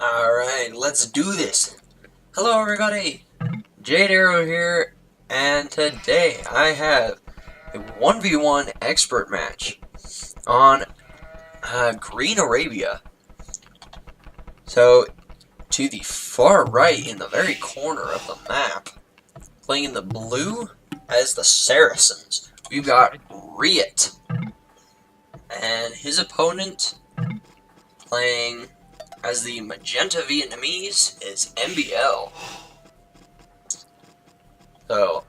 Alright, let's do this. Hello everybody, Jade Arrow here, and today I have a 1v1 expert match on Green Arabia. So, to the far right in the very corner of the map, playing in the blue as the Saracens, we've got RiuT, and his opponent playing as the magenta Vietnamese is MBL. So,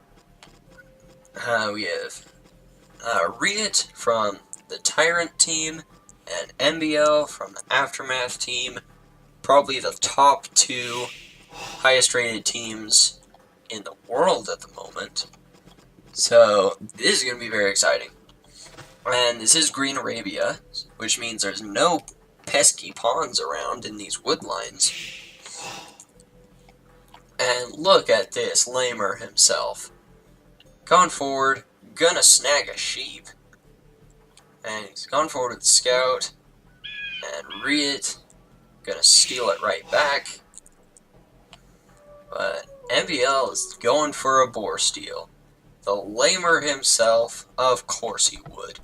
we have RiuT from the Tyrant team and MBL from the Aftermath team. Probably the top two highest rated teams in the world at the moment. So, this is going to be very exciting. And this is Green Arabia, which means there's no pesky pawns around in these wood lines. And look at this lamer himself. Going forward, gonna snag a sheep. And he's gone forward with the scout. And RiuT gonna steal it right back. But MBL is going for a boar steal. The lamer himself, of course he would.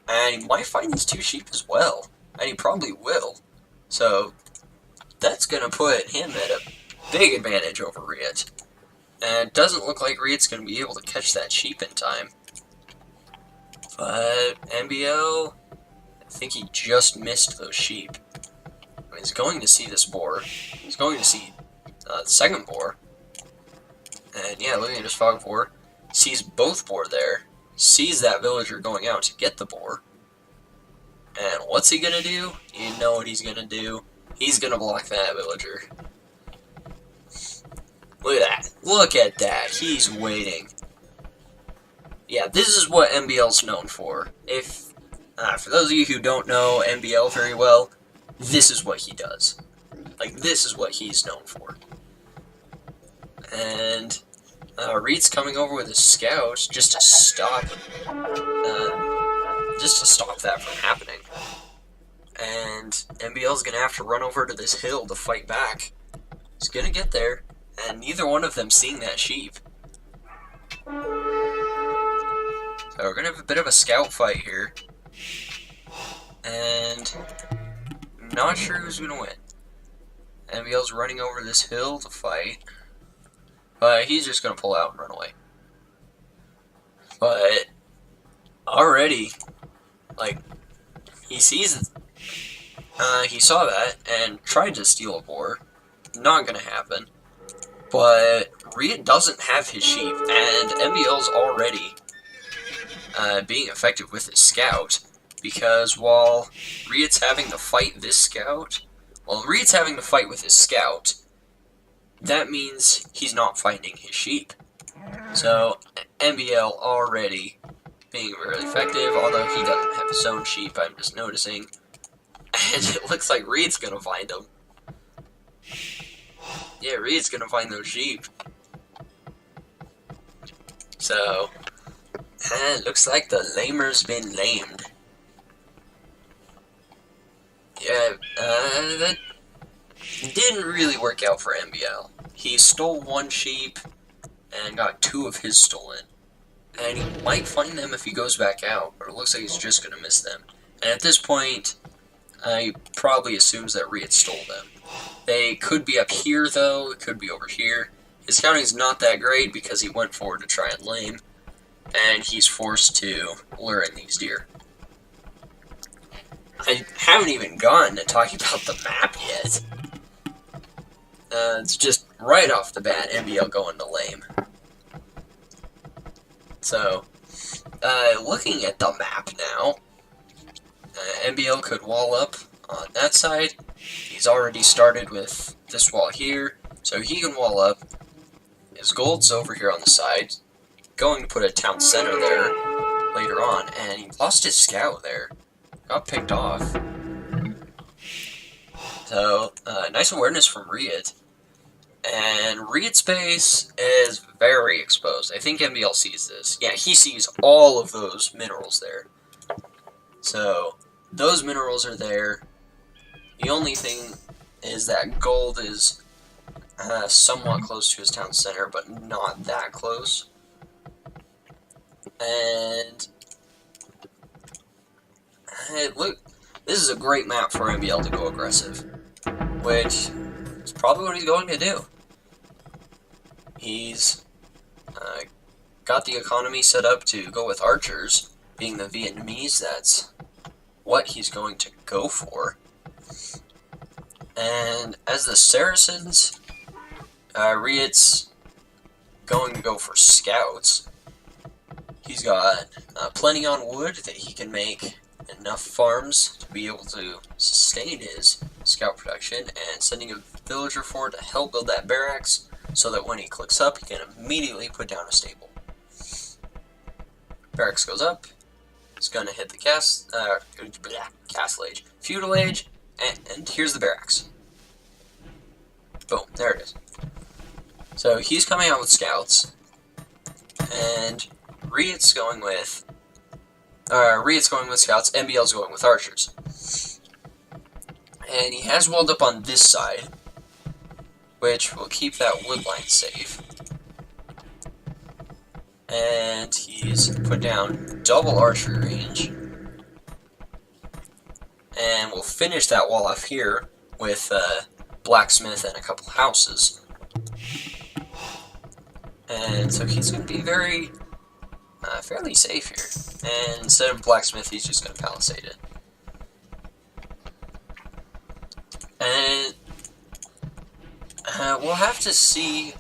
And he might find these two sheep as well. And he probably will. So, that's going to put him at a big advantage over RiuT. And it doesn't look like RiuT's going to be able to catch that sheep in time. But MBL, I think he just missed those sheep. I mean, he's going to see this boar. He's going to see the second boar. And yeah, looking at his fog boar, sees both boar there. Sees that villager going out to get the boar. And what's he gonna do? You know what he's gonna do. He's gonna block that villager. Look at that. Look at that. He's waiting. Yeah, this is what MBL's known for. If, for those of you who don't know MBL very well, this is what he does. Like, this is what he's known for. And RiuT's coming over with his scout just to stop that from happening. And MBL's gonna have to run over to this hill to fight back. He's gonna get there, and neither one of them seeing that sheep. So we're gonna have a bit of a scout fight here. And I'm not sure who's gonna win. MBL's running over this hill to fight. But he's just gonna pull out and run away. But already, like, he saw that and tried to steal a boar. Not gonna happen. But RiuT doesn't have his sheep, and MBL's already being effective with his scout, because while RiuT's having to fight this scout, with his scout, that means he's not finding his sheep. So MBL already being really effective, although he doesn't have his own sheep, I'm just noticing. And it looks like RiuT's gonna find them. Yeah, RiuT's gonna find those sheep. So, it looks like the lamer's been lamed. Yeah, that didn't really work out for MBL. He stole one sheep and got two of his stolen. And he might find them if he goes back out, but it looks like he's just going to miss them. And at this point, he probably assumes that RiuT stole them. They could be up here, though. It could be over here. His scouting's not that great because he went forward to try and lame. And he's forced to lure in these deer. I haven't even gotten to talking about the map yet. It's just right off the bat, MBL going to lame. So, looking at the map now, MBL could wall up on that side. He's already started with this wall here, so he can wall up. His gold's over here on the side, going to put a town center there later on, and he lost his scout there. Got picked off. So, nice awareness from RiuT. And RiuT's base is very exposed. I think MBL sees this. Yeah, he sees all of those minerals there. So, those minerals are there. The only thing is that gold is somewhat close to his town center, but not that close. And look, this is a great map for MBL to go aggressive, which is probably what he's going to do. He's got the economy set up to go with archers, being the Vietnamese. That's what he's going to go for. And as the Saracens, RiuT's going to go for scouts. He's got plenty on wood that he can make enough farms to be able to sustain his scout production, and sending a villager forward to help build that barracks so that when he clicks up, he can immediately put down a stable. Barracks goes up. It's going to hit the castle age, feudal age, and here's the barracks. Boom, there it is. So he's coming out with scouts, and RiuT's going with scouts, MBL's going with archers. And he has walled up on this side, which will keep that wood line safe. And he's put down double archery range. And we'll finish that wall off here with blacksmith and a couple houses. And so he's going to be very fairly safe here. And instead of blacksmith, he's just going to palisade it. And we'll have to see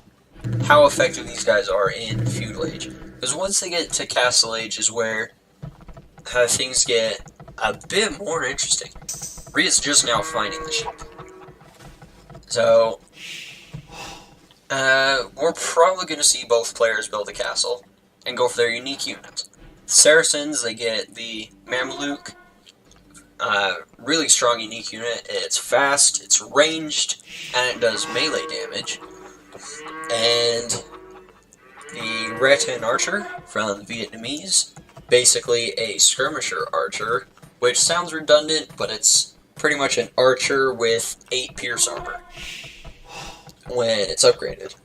how effective these guys are in feudal age, because once they get to castle age is where things get a bit more interesting. RiuT's just now finding the sheep, so we're probably going to see both players build a castle and go for their unique units. Saracens, they get the Mameluke, really strong unique unit. It's fast, it's ranged, and it does melee damage. And the RiuT and Archer from the Vietnamese, basically a skirmisher archer, which sounds redundant, but it's pretty much an archer with 8 pierce armor when it's upgraded.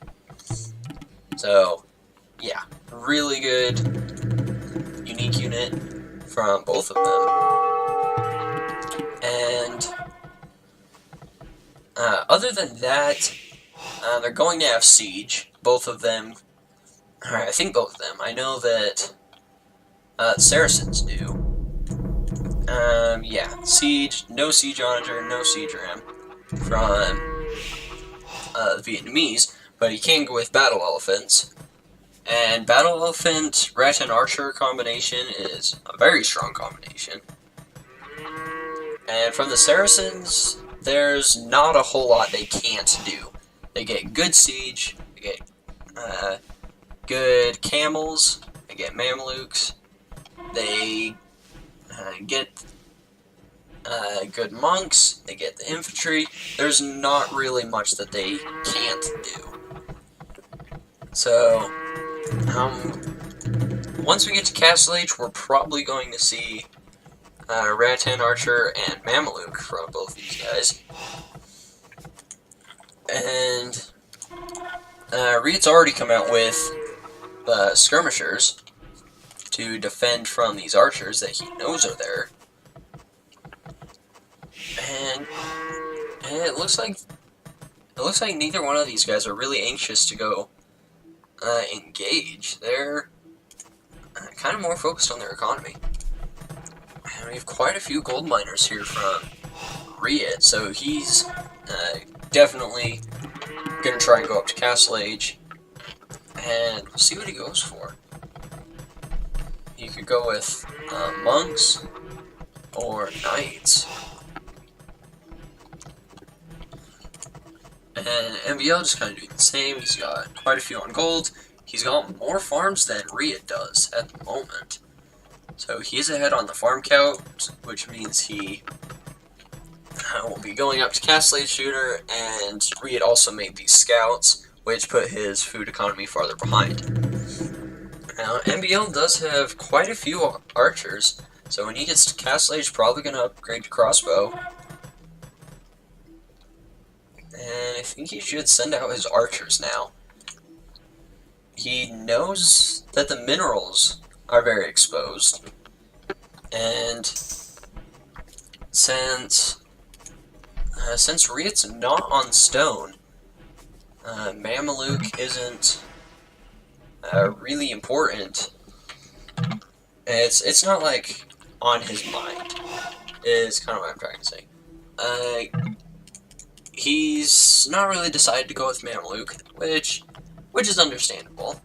So, yeah, really good unique unit from both of them. And other than that, they're going to have siege. Both of them, I think both of them. I know that Saracens do. Yeah, siege, no siege onager, no siege ram from the Vietnamese, but he can go with battle elephants. And battle elephant, RiuT and archer combination is a very strong combination. And from the Saracens, there's not a whole lot they can't do. They get good siege, they get good camels, they get Mamelukes, they get good monks, they get the infantry. There's not really much that they can't do. So, once we get to Castle Age, we're probably going to see RiuT and Archer and Mameluke from both these guys. And RiuT's already come out with skirmishers to defend from these archers that he knows are there. And it looks like neither one of these guys are really anxious to go engage. They're kind of more focused on their economy. And we have quite a few gold miners here from RiuT, so he's definitely gonna try and go up to Castle Age, and we'll see what he goes for. He could go with monks or knights. And MBL just kind of doing the same. He's got quite a few on gold. He's got more farms than RiuT does at the moment. So he's ahead on the farm count, which means he will be going up to Castle Age Shooter, and RiuT also made these scouts, which put his food economy farther behind. Now, MBL does have quite a few archers, so when he gets to Castle Age, probably going to upgrade to crossbow. I think he should send out his archers now. He knows that the minerals are very exposed, and since RiuT's not on stone, Mameluke isn't really important. It's not like on his mind, is kind of what I'm trying to say. He's not really decided to go with Mameluke, which is understandable.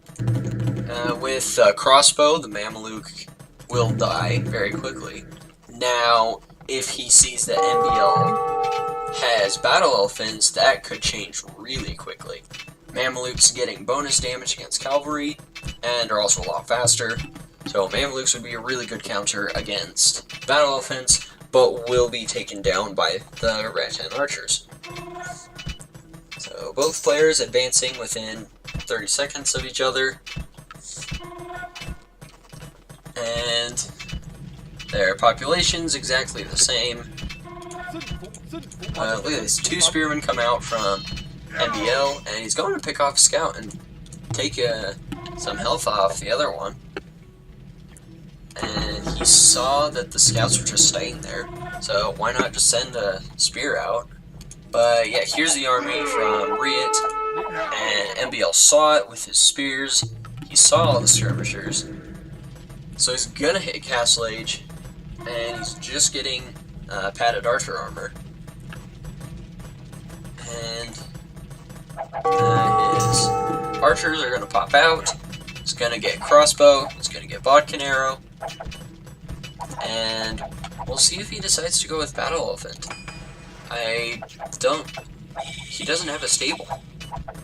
With crossbow, the Mameluke will die very quickly. Now, if he sees that MBL has battle elephants, that could change really quickly. Mamelukes getting bonus damage against cavalry, and are also a lot faster. So Mamelukes would be a really good counter against battle elephants, but will be taken down by the RiuT and archers. So both players advancing within 30 seconds of each other. And their population's exactly the same. Look at this, 2 spearmen come out from MBL, and he's going to pick off a scout and take some health off the other one. And he saw that the scouts were just staying there, so why not just send a spear out? But yeah, here's the army from RiuT, and MBL saw it with his spears. He saw all the skirmishers, so he's gonna hit Castle Age, and he's just getting padded archer armor. And his archers are gonna pop out. He's gonna get crossbow. He's gonna get bodkin arrow, and we'll see if he decides to go with battle elephant. He doesn't have a stable,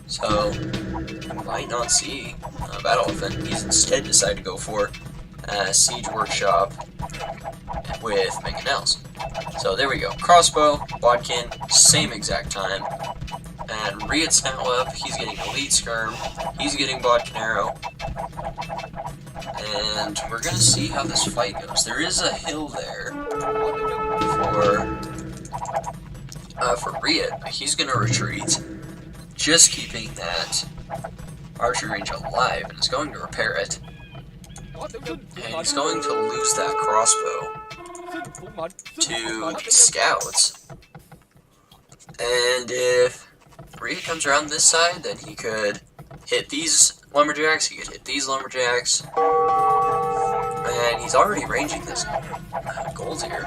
so we might not see battle elephant. He's instead decided to go for siege workshop with mangonels. So there we go. Crossbow, bodkin, same exact time. And RiuT's now up. He's getting elite skirm. He's getting bodkin arrow. And we're gonna see how this fight goes. There is a hill there for RiuT, but he's gonna retreat, just keeping that archer range alive, and is going to repair it. And he's going to lose that crossbow to the scouts. And if RiuT comes around this side, then he could hit these lumberjacks, he could hit these lumberjacks. And he's already ranging this gold here.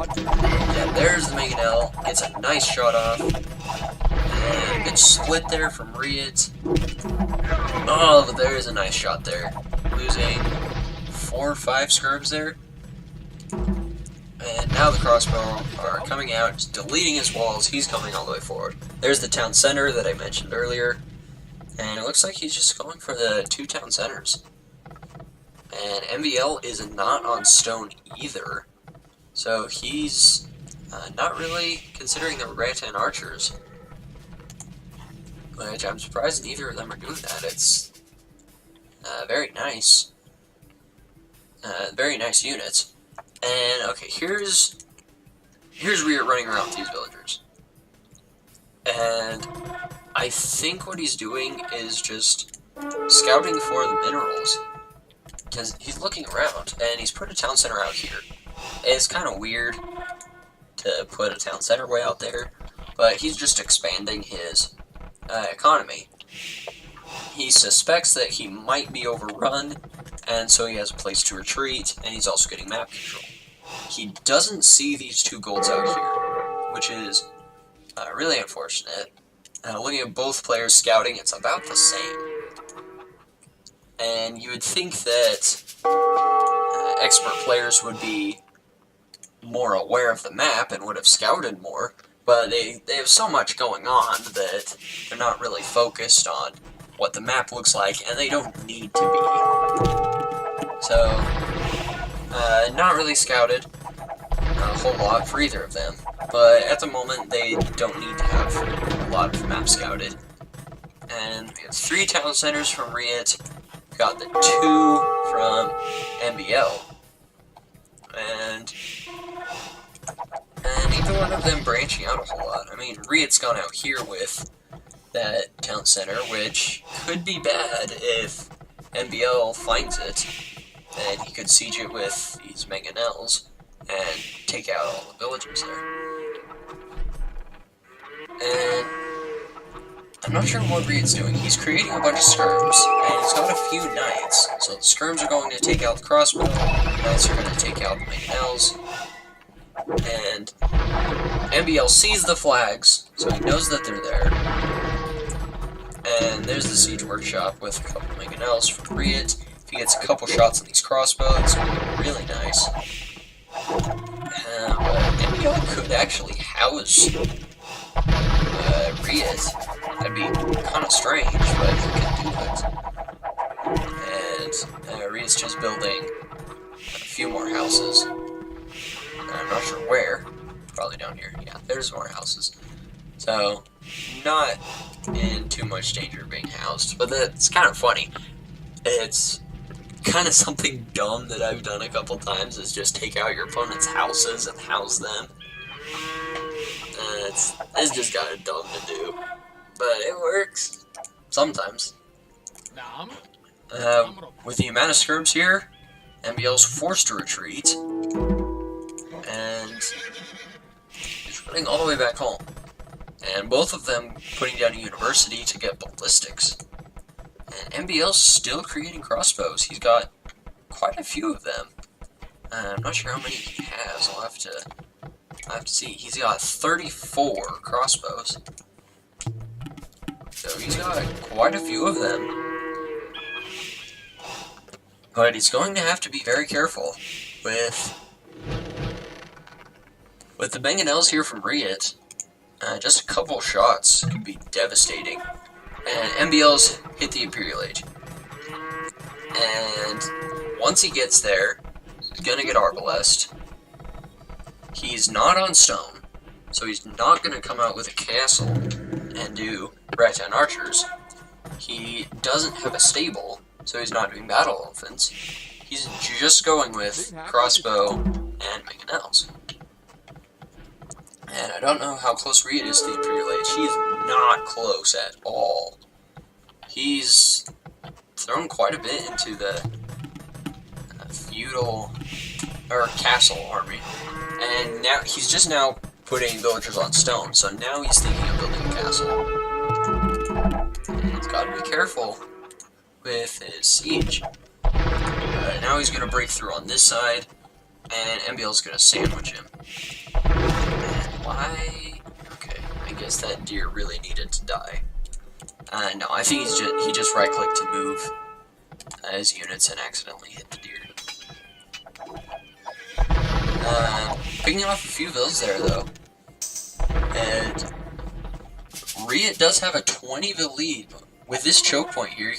Yeah, there's the mangonel, gets a nice shot off. And a good split there from RiuT. Oh, but there is a nice shot there. Losing 4 or 5 skirms there. And now the crossbow are coming out, just deleting his walls. He's coming all the way forward. There's the town center that I mentioned earlier. And it looks like he's just going for the 2 town centers. And MBL is not on stone either. So he's not really considering the RiuT and archers. Which I'm surprised neither of them are doing that. It's very nice. Very nice units. And okay, here's RiuT running around with these villagers. And I think what he's doing is just scouting for the minerals. Because he's looking around, and he's put a town center out here. It's kind of weird to put a town center way out there, but he's just expanding his economy. He suspects that he might be overrun, and so he has a place to retreat, and he's also getting map control. He doesn't see these 2 golds out here, which is really unfortunate. Looking at both players scouting, it's about the same. And you would think that expert players would be more aware of the map and would have scouted more, but they have so much going on that they're not really focused on what the map looks like, and they don't need to be. So, not really scouted a whole lot for either of them, but at the moment they don't need to have a lot of the map scouted. And we have 3 town centers from RiuT. Got the 2 from MBL, and And neither one of them branching out a whole lot. I mean, RiuT's gone out here with that town center, which could be bad if MBL finds it. And he could siege it with these mangonels and take out all the villagers there. And I'm not sure what RiuT's doing. He's creating a bunch of skirms, and he's got a few knights. So the skirms are going to take out the crossbow, the knights are going to take out the mangonels, and MBL sees the flags, so he knows that they're there. And there's the siege workshop with a couple of mangonels from RiuT. If he gets a couple shots on these crossbows, it's going to be really nice. MBL could actually house RiuT. That'd be kind of strange, but he can do it. And RiuT's just building a few more houses. I'm not sure where. Probably down here. Yeah, there's more houses. So, not in too much danger of being housed. But that's kind of funny. It's kind of something dumb that I've done a couple times, is just take out your opponent's houses and house them. It's just kind of dumb to do. But it works. Sometimes. With the amount of skirms here, MBL's forced to retreat. And he's running all the way back home. And both of them putting down a university to get ballistics. And MBL's still creating crossbows. He's got quite a few of them. I'm not sure how many he has. I'll have to see. He's got 34 crossbows. So he's got quite a few of them. But he's going to have to be very careful with the mangonels here from RiuT. Just a couple shots could be devastating. And MBL's hit the Imperial Age. And once he gets there, he's gonna get Arbalest. He's not on stone, so he's not gonna come out with a castle and do Rattan Archers. He doesn't have a stable, so he's not doing Battle Elephants. He's just going with crossbow and mangonels. And I don't know how close RiuT is to the Imperial Age. He's not close at all. He's thrown quite a bit into the feudal or castle army. And now he's just now putting villagers on stone, so now he's thinking of building a castle. And he's got to be careful with his siege. Now he's going to break through on this side, and MBL's going to sandwich him. And why? Okay, I guess that deer really needed to die. No, I think he just right-clicked to move his units and accidentally hit the deer. Picking off a few villas there, though. And RiuT does have a 20-vill lead. With this choke point here,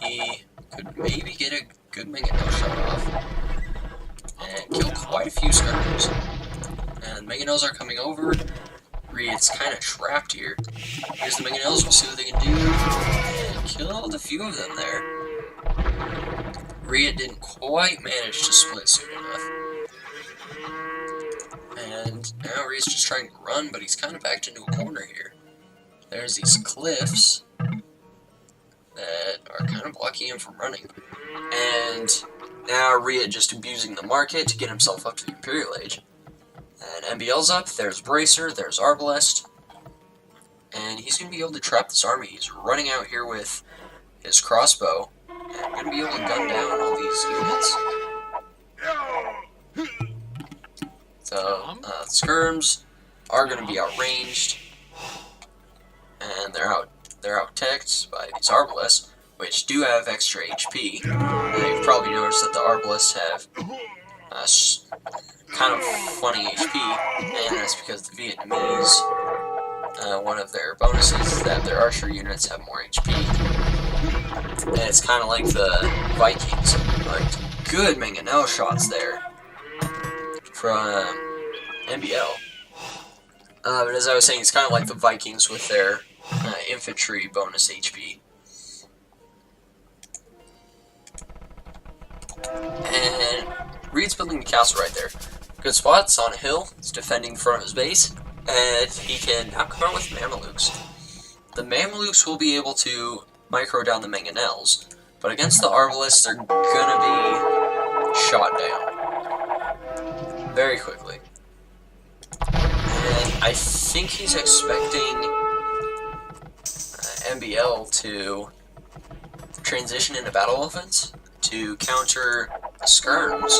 he could maybe get a good mangonel shot off. And kill quite a few skirmers. And mangonels are coming over. RiuT's kind of trapped here. Here's the mangonels, we'll see what they can do. And killed a few of them there. RiuT didn't quite manage to split soon enough. And now RiuT's just trying to run, but he's kind of backed into a corner here. There's these cliffs that are kind of blocking him from running. And now RiuT just abusing the market to get himself up to the Imperial Age. And MBL's up, there's Bracer, there's Arbalest. And he's going to be able to trap this army. He's running out here with his crossbow. And going to be able to gun down all these units. So, skirms are going to be outranged. And they're out-teched by these Arbalests, which do have extra HP. You've probably noticed that the Arbalests have kind of funny HP, and that's because the Vietnamese, one of their bonuses is that their archer units have more HP. And it's kind of like the Vikings, like good mangonel shots there from MBL. But as I was saying, it's kind of like the Vikings with their infantry bonus HP. And RiuT's building the castle right there. Good spots on a hill. He's defending from his base, and he can now come out with Mamelukes. The Mamelukes will be able to micro down the Mangonels, but against the Arbalists, they're gonna be shot down very quickly. And I think he's expecting MBL to transition into battle elephants to counter skirms,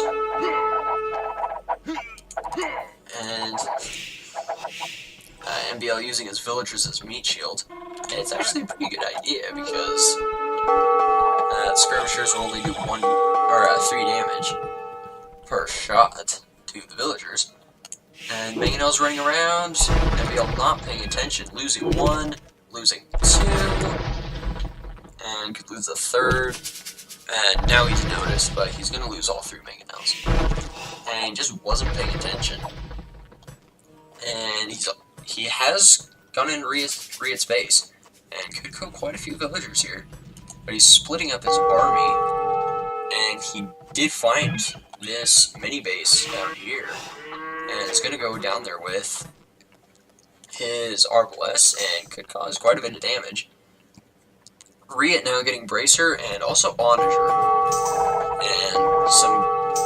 and MBL using his villagers as meat shield. And it's actually a pretty good idea because skirmishers will only do 3 damage per shot to the villagers. And Mangonel's running around, MBL not paying attention, losing 1, losing 2, and could lose the 3rd. And now he's noticed, but he's going to lose all 3 Mangonels. And he just wasn't paying attention. And he has gone into RiuT's base, and could kill quite a few villagers here. But he's splitting up his army, and he did find this mini base down here. And it's going to go down there with his Arbalists, and could cause quite a bit of damage. RiuT now getting Bracer, and also Onager. And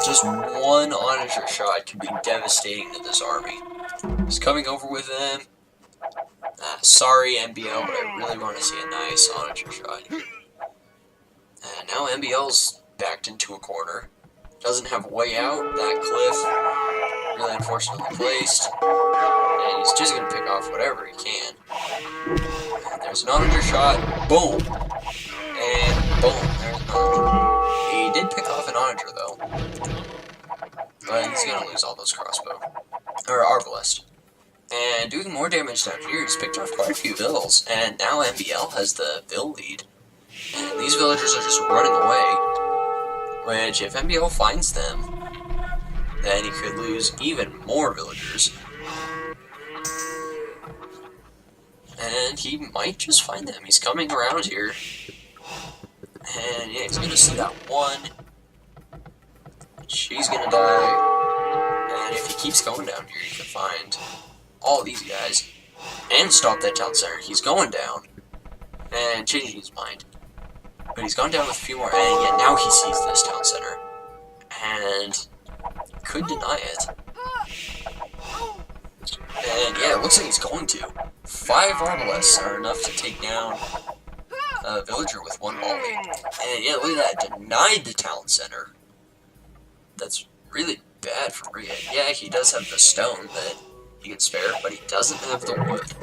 just one Onager shot could be devastating to this army. He's coming over with them. Sorry, MBL, but I really want to see a nice Onager shot. And now MBL's backed into a corner. Doesn't have a way out. That cliff, really unfortunately placed. And he's just going to pick off whatever he can. And there's an Onager shot. Boom! And boom, there's an Onager. He did pick off an Onager, though. But he's going to lose all those crossbow. Or Arbalest. And doing more damage down here, he's picked off quite a few vills. And now MBL has the vill lead. And these villagers are just running away. Which, if MBL finds them, then he could lose even more villagers. And he might just find them. He's coming around here. And yeah, he's gonna see that one. She's gonna die. And if he keeps going down here, he can find all these guys. And stop that town center. He's going down. And changing his mind. But he's gone down with a few more. And yeah, now he sees this town center. And could deny it. And yeah, it looks like he's going to. 5 Arbalists are enough to take down a villager with 1 volley. And yeah, look at that. Denied the town center. That's really bad for RiuT. Yeah, he does have the stone that he can spare, but he doesn't have the wood.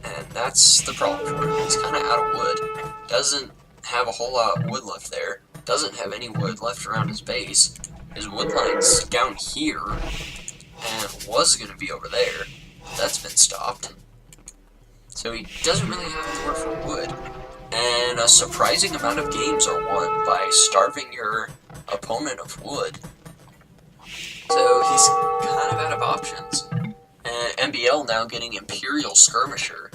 And that's the problem for him. He's kind of out of wood. Doesn't have a whole lot of wood left there. Doesn't have any wood left around his base. His wood line's down here. And was going to be over there. That's been stopped. So he doesn't really have anywhere for wood. And a surprising amount of games are won by starving your opponent of wood. So he's kind of out of options. And MBL now getting Imperial Skirmisher.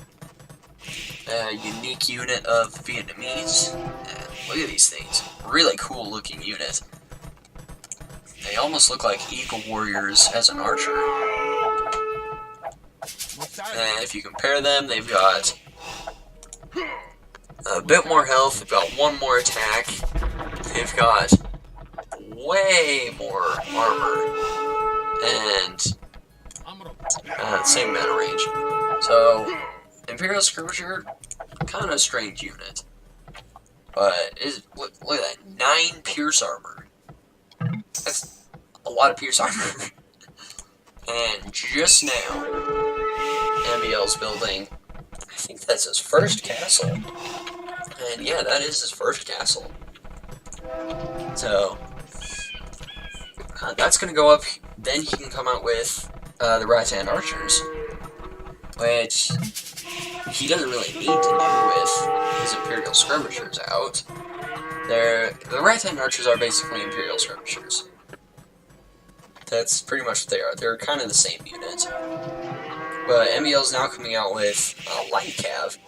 A unique unit of Vietnamese. And look at these things. Really cool looking unit. They almost look like Eagle Warriors as an archer. And if you compare them, they've got a bit more health, they've got 1 more attack, they've got way more armor, and same amount of range. So, Imperial Skirmisher, kind of a strange unit. But, look at that, 9 pierce armor. That's a lot of pierce armor. And just now, MBL's building, I think that's his first castle. And yeah, that is his first castle. So, that's going to go up. Then he can come out with the RiuT and Archers, which he doesn't really need to do with his Imperial Skirmishers out. The RiuT and Archers are basically Imperial Skirmishers. That's pretty much what they are. They're kind of the same unit. But MBL's now coming out with Light Cav.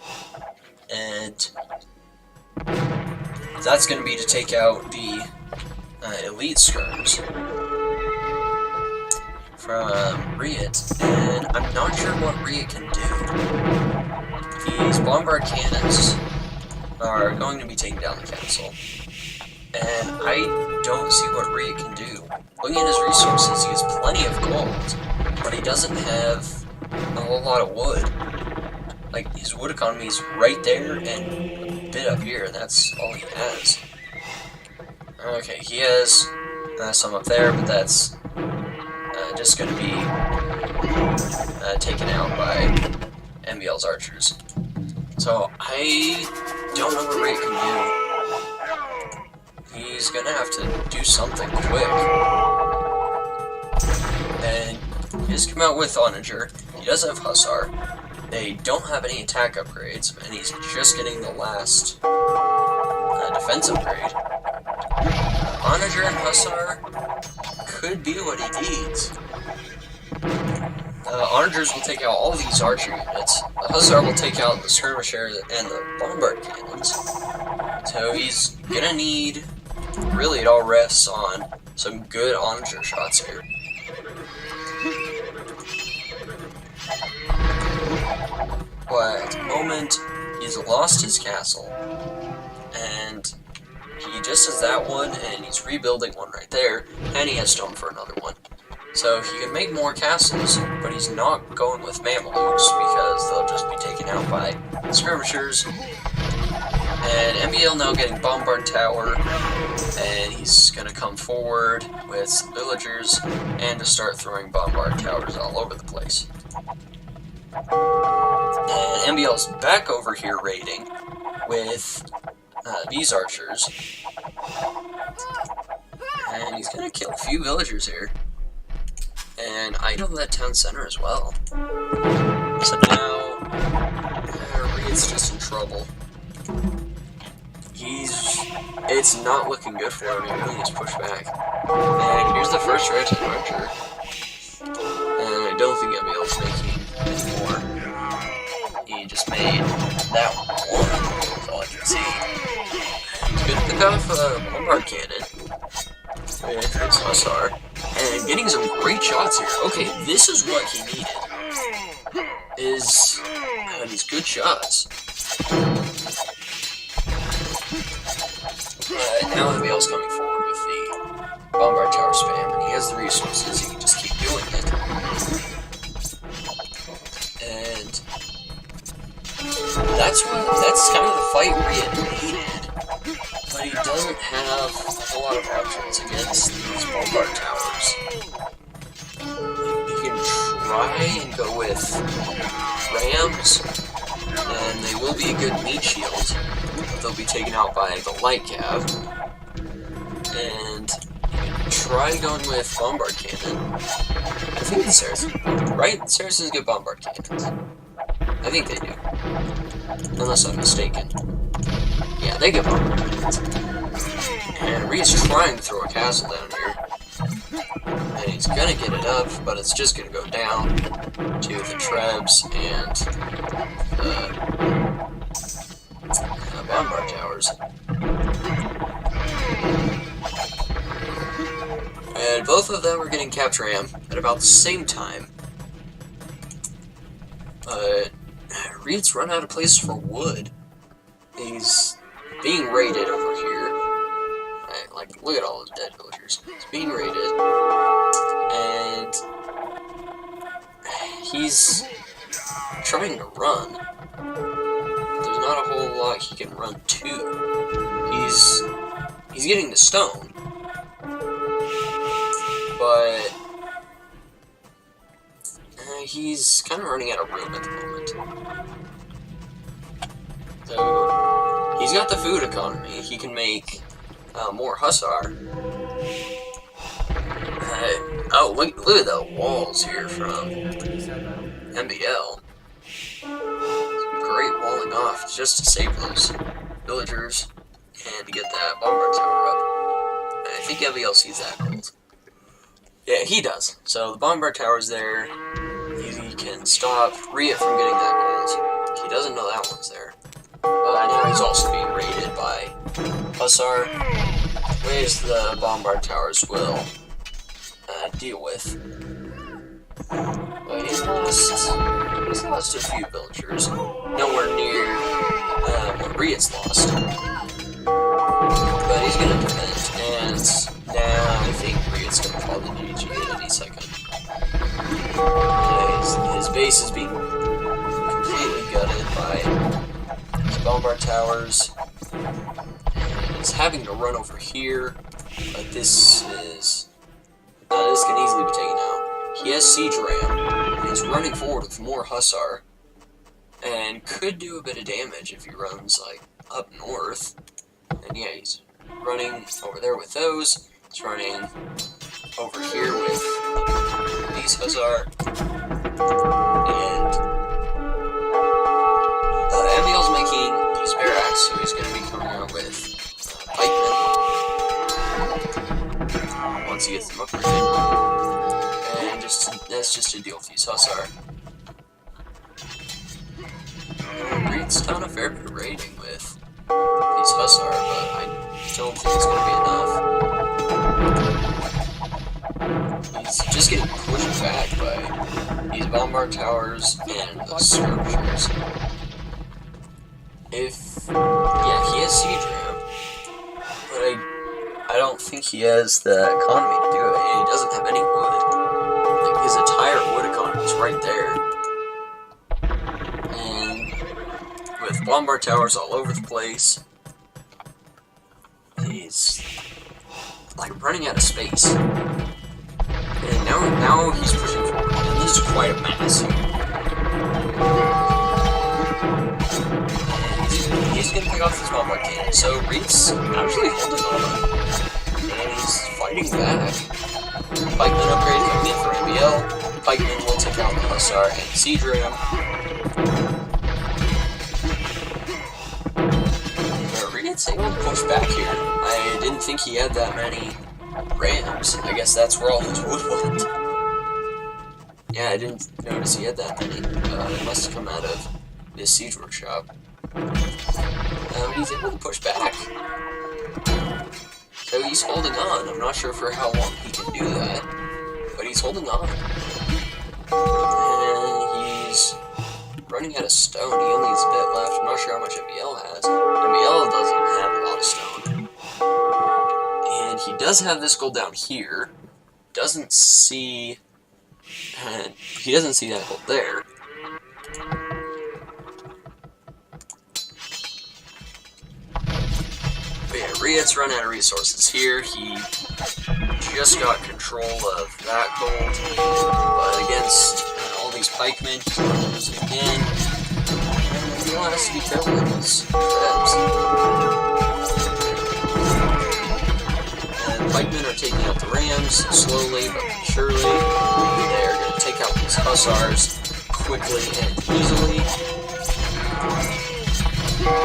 And that's going to be to take out the Elite Skirms. from RiuT, and I'm not sure what RiuT can do. These bombard cannons are going to be taking down the castle, and I don't see what RiuT can do. Looking at his resources, he has plenty of gold, but he doesn't have a whole lot of wood. Like, his wood economy is right there and a bit up here, and that's all he has. Okay, he has some up there, but that's just going to be taken out by MBL's archers. So, I don't know what RiuT can do. He's going to have to do something quick. And he just come out with Onager. He does have Hussar. They don't have any attack upgrades, and he's just getting the last defense upgrade. Onager and Hussar could be what he needs. Onagers will take out all these archer units. The Hussar will take out the skirmishers and the bombard cannons. So he's gonna need, really it all rests on some good Onager shots here. But at the moment, he's lost his castle, and he just has that one, and he's rebuilding one right there, and he has stone for another one. So he can make more castles, but he's not going with Mamelukes, because they'll just be taken out by skirmishers. And MBL now getting Bombard Tower, and he's gonna come forward with some villagers, and just start throwing Bombard Towers all over the place. And MBL's back over here raiding with these archers. And he's gonna kill a few villagers here. And idle that town center as well. So now, RiuT's just in trouble. It's not looking good for him, he really needs to push back. And here's the first rotating archer. And I don't think MBL's making any more. He just made that one, that's all I can see. He's gonna pick off a bombard cannon with his Hussar, and getting some great shots here. Okay, this is what he needed, is these good shots. Now MBL's coming forward with the bombard tower spam, and he has the resources, he can just keep doing it. And that's kind of the fight RiuT needed, but he doesn't have a whole lot of options against these bombard towers. He can try and go with rams, and they will be a good meat shield, but they'll be taken out by the light cav. And try going with bombard cannon. I think the Saracens, right? The Saracens get bombard cannons. I think they do. Unless I'm mistaken. Yeah, they get bombard cannons. And RiuT's trying to throw a castle down here. And he's gonna get it up, but it's just gonna go down to the Trebs and the bombard towers. And both of them are getting capture ram at about the same time. But RiuT's run out of places for wood. He's being raided over here. Like, look at all those dead villagers. He's being raided. And he's trying to run. There's not a whole lot he can run to. He's getting the stone. But he's kind of running out of room at the moment. So he's got the food economy. He can make more Hussar. Oh, look at the walls here from MBL. Some great walling off just to save those villagers and to get that bombard tower up. And I think MBL sees that gold. Yeah, he does. So the bombard tower's there. He can stop RiuT from getting that gold. He doesn't know that one's there. But now he's also being raided by Hussar, which the bombard towers will deal with. But he's lost a few villagers. Nowhere near what RiuT's lost. But he's gonna defend, and now I think RiuT's gonna call the GG at any second. His base is being completely gutted by the bombard towers. And he's having to run over here, but this can easily be taken out. He has Siege Ram, and he's running forward with more Hussar, and could do a bit of damage if he runs, like, up north. And yeah, he's running over there with those. He's running over here with these Hussar. And MBL's making his barracks, so he's going to be coming out with pikemen once he gets them upgraded. And that's just to deal with these Hussar. RiuT's done a fair bit of raiding with these Hussar, but I don't think it's going to be enough. He's just getting pushed back by these bombard towers and the skirmishers. Yeah, he has Siege Ram, but I don't think he has the economy to do it, and he doesn't have any wood. Like, his entire wood economy is right there. And with bombard towers all over the place, he's like running out of space. And now he's pushing forward, and this is quite a mass here. And he's gonna pick off this bombard cannon, so RiuT's actually holding on. And he's fighting back. Pikeman upgrade coming in for MBL. Pikeman will take out the Hussar and Siege Ram. RiuT's able to push back here. I didn't think he had that many rams. I guess that's where all his wood went. Yeah, I didn't notice he had that many. It must have come out of this siege workshop. He's able to push back. So he's holding on. I'm not sure for how long he can do that, but he's holding on. And he's running out of stone. He only has a bit left. I'm not sure how much MBL has. MBL doesn't have a lot of stone. And he does have this gold down here. He doesn't see that gold there. But yeah, RiuT's run out of resources here. He just got control of that gold, but against all these pikemen, he's going to lose it again. And he has to be careful with his rebs. And pikemen are taking out the rams slowly but surely. They're going to take out these hussars quickly and easily. And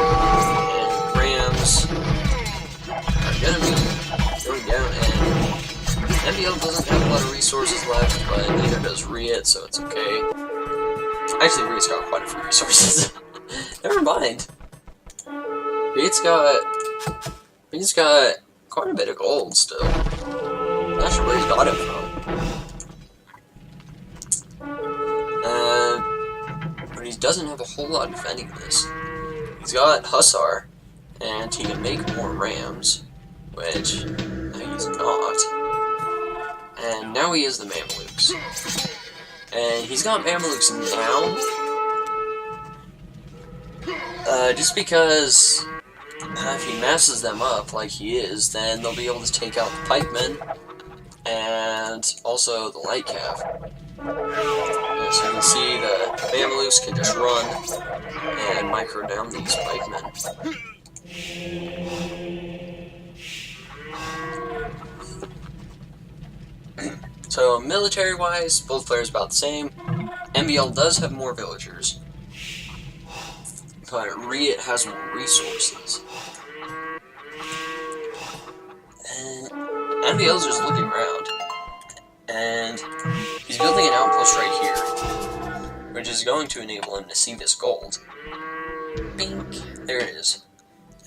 rams are going to be going down, and MBL doesn't have a lot of resources left, but neither does RiuT, so it's okay. Actually, RiuT's got quite a few resources. Never mind. RiuT's got quite a bit of gold still. Not sure where he got it from. But he doesn't have a whole lot defending this. He's got Hussar, and he can make more rams, which he's not. And now he has the Mamelukes. And he's got Mamelukes now, just because if he masses them up like he is, then they'll be able to take out the pikemen and also the light cav. So you can see the Mamelukes can just run and micro down these pikemen. So military-wise, both players about the same. MBL does have more villagers, but RiuT has more resources. And MBL's just looking around, and he's building an outpost right here, which is going to enable him to see this gold. Bink! There it is.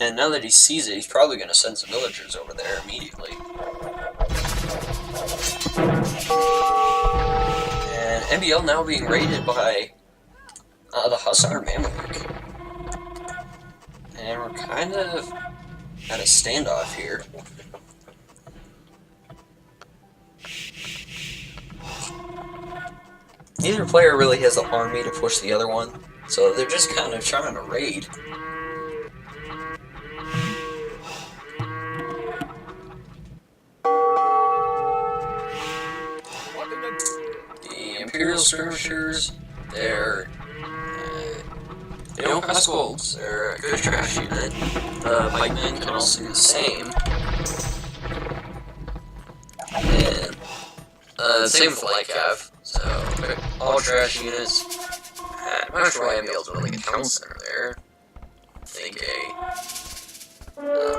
And now that he sees it, he's probably going to send some villagers over there immediately. And MBL now being raided by the Hussar Mameluke. And we're kind of at a standoff here. Neither player really has the army to push the other one, so they're just kind of trying to raid. The Imperial Skirmishers, they don't cost golds, they're a good trash unit. The pikemen can also do the same. And same with Light Cav, so all trash units. I'm not sure why MBL's really a town center there. I think a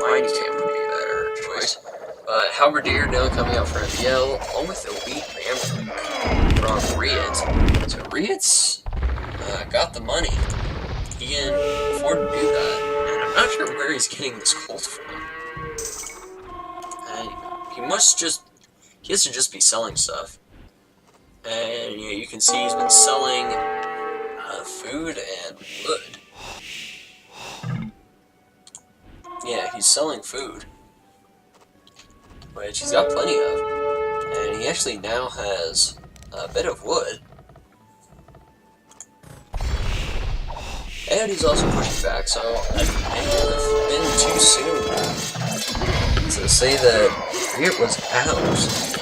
mining camp would be a better choice. But Halberdier now coming out for MBL, along with Elite Mameluke from RiuT. So RiuT's got the money. He can afford to do that. And I'm not sure where he's getting this gold from. He has to just be selling stuff. And you can see he's been selling food and wood. Yeah, he's selling food, which he's got plenty of. And he actually now has a bit of wood. And he's also pushing back, so it would have been too soon to say that RiuT was out.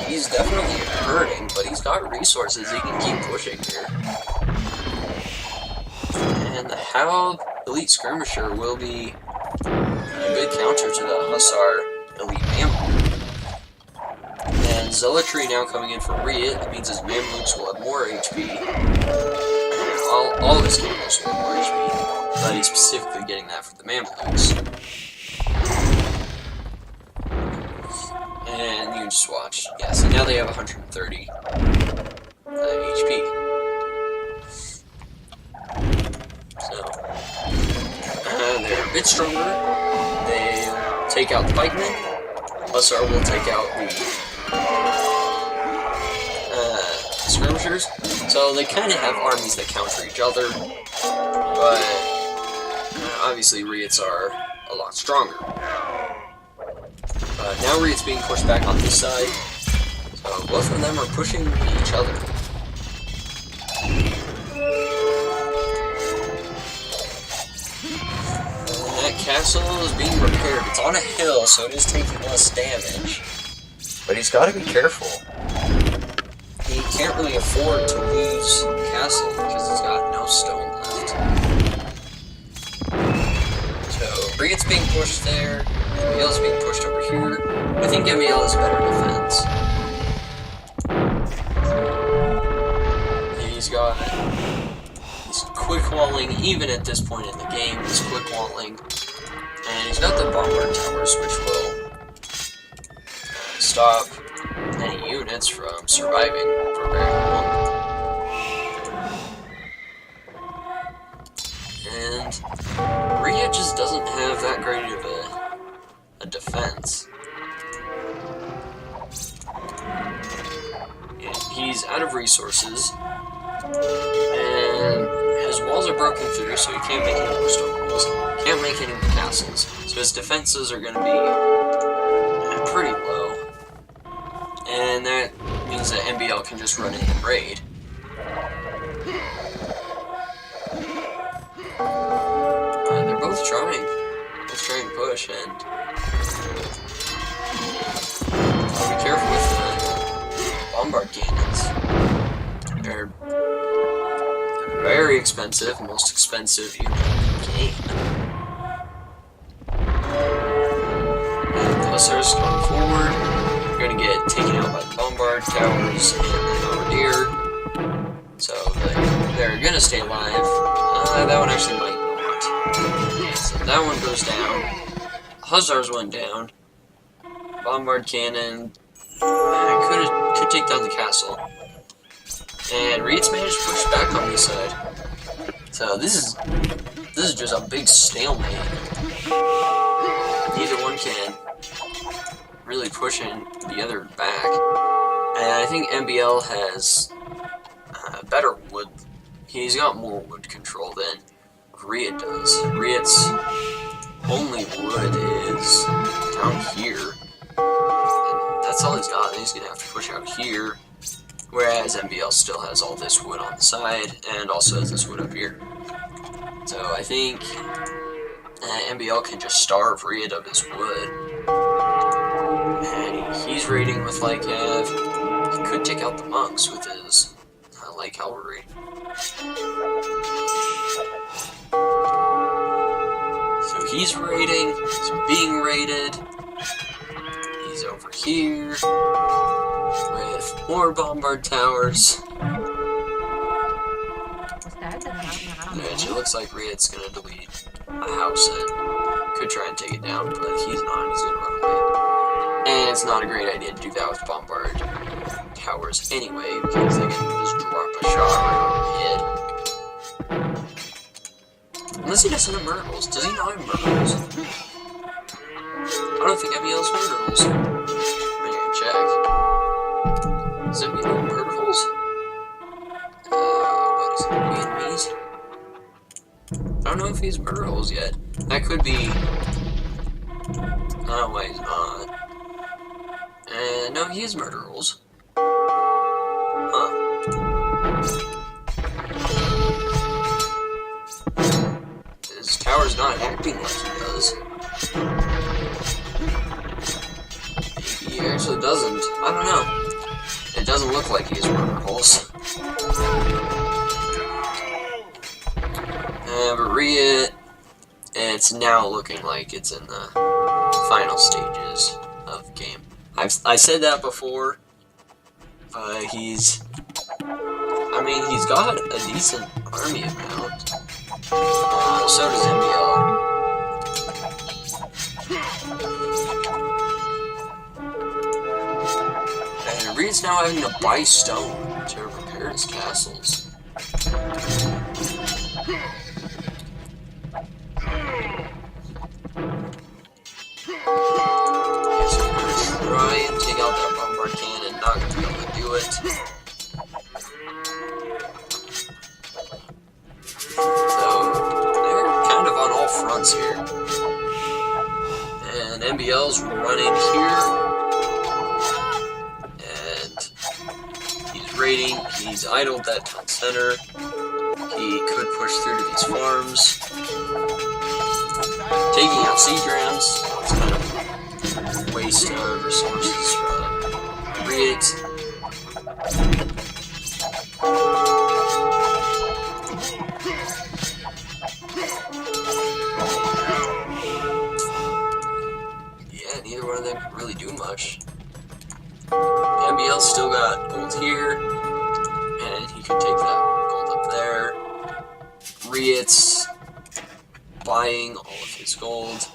He's definitely hurting, but he's got resources, he can keep pushing here. And the Hal Elite Skirmisher will be a good counter to the Hussar Elite Mameluke. And Zealotry now coming in for RiuT, that means his Mamelukes will have more HP. All of his camels will have more HP, but he's specifically getting that for the Mamelukes. And you can just watch. Yeah, so now they have 130 HP. So, they're a bit stronger. They'll take out the pikemen. Hussar will take out the skirmishers. So they kind of have armies that counter each other. But obviously RiuT's are a lot stronger. Now RiuT's being pushed back on this side, so both of them are pushing each other. And that castle is being repaired. It's on a hill, so it is taking less damage. But he's got to be careful. He can't really afford to lose the castle because he's got no stone left. So RiuT's being pushed there. MBL's being pushed over here. I think MBL is better defense. He's quick walling, even at this point in the game, he's quick walling. And he's got the bombard towers, which will stop any units from surviving for very long. And RiuT just doesn't have that great of a defense. He's out of resources, and his walls are broken through, so he can't make any more stone walls, can't make any more castles, so his defenses are going to be pretty low, and that means that MBL can just run in and raid. They're both trying. Let's try and push, and be careful with the bombard cannons. They're very expensive, most expensive unit in the game. And the Hussars coming forward. They're going to get taken out by the bombard towers and the Halberdier. So they're going to stay alive. That one actually might not. So that one goes down. Hussars went down. Bombard cannon could take down the castle. And RiuT's managed to push back on this side. So this is just a big stalemate. Neither one can really push the other back. And I think MBL has better wood. He's got more wood control than RiuT does. RiuT's only wood is down here. And that's all he's got. And he's gonna have to push out here. Whereas MBL still has all this wood on the side and also has this wood up here. So I think MBL can just starve RiuT of his wood. And he's raiding with light cav. He could take out the monks with his light cavalry. So he's raiding, he's being raided. He's over here with more bombard towers. Which it looks like RiuT's gonna delete a house and could try and take it down, but he's not, he's gonna run away. And it's not a great idea to do that with bombard towers anyway, because they can just drop a shot right over the head. Unless he doesn't have murder rolls. Does he not have murder rolls? I don't think MBL's murder rolls. I'm gonna check. Does MBL have murder rolls? What is it? Enemies? I don't know if he's murder rolls yet. That could be. I don't know why he's not. No, he has murder rolls. Huh. His tower's not acting like he does. Maybe he actually doesn't. I don't know. It doesn't look like he has murder rolls. But RiuT, it's now looking like it's in the final stages of the game. I said that before, but he's got a decent army amount. So does MBL. And RiuT's now having to buy stone to repair his castles. Try and take out that bombard cannon, not gonna be able to do it. So, they're kind of on all fronts here. And MBL's running here. And he's raiding, he's idled that town center. He could push through to these farms. Taking out siege rams, it's kind of waste of resources from RiuT. Yeah, neither one of them can really do much. MBL's still got gold here, and he could take that gold up there. RiuT's buying all of his gold.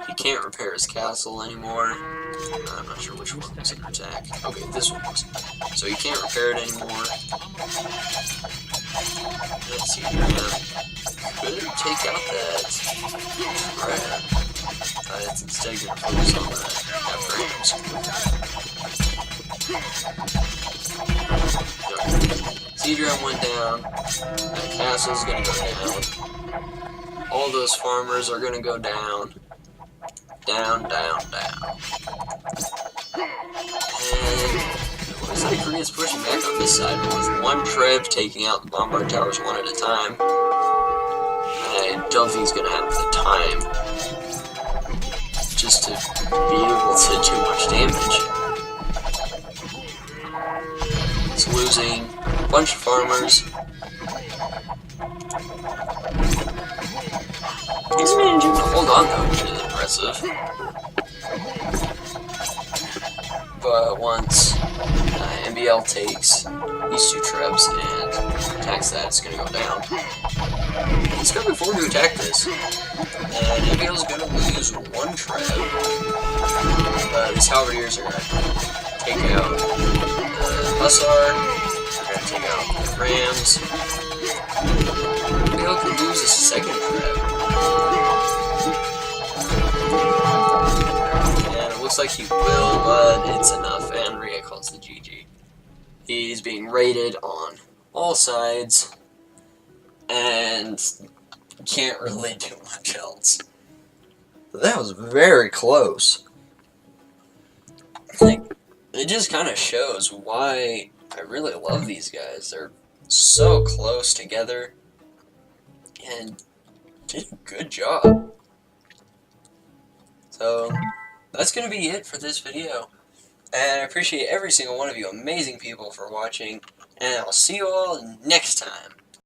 He can't repair his castle anymore. I'm not sure which one was an attack. Okay, this one was. So he can't repair it anymore. Let's see here. Could take out that trap. It's instead going to focus on that Siege ram went down. That castle's going to go down. All those farmers are going to go down. Down, down, down. And it looks like RiuT's pushing back on this side with one Trev taking out the bombard towers one at a time. I don't think he's going to have the time just to be able to do much damage. He's losing a bunch of farmers. He's managing to hold on though, which is impressive. But once MBL takes these two Trebs and attacks that, it's going to go down. He's coming forward to attack this. And MBL's going to lose one Treb. These Halberdiers are going to take out the Hussar. They're going to take out the Rams. MBL could lose a second Treb. And it looks like he will, but it's enough. And RiuT calls the GG. He's being raided on all sides, and can't really do much else. That was very close. Like, it just kind of shows why I really love these guys. They're so close together and did a good job. So, that's going to be it for this video. And I appreciate every single one of you amazing people for watching. And I'll see you all next time.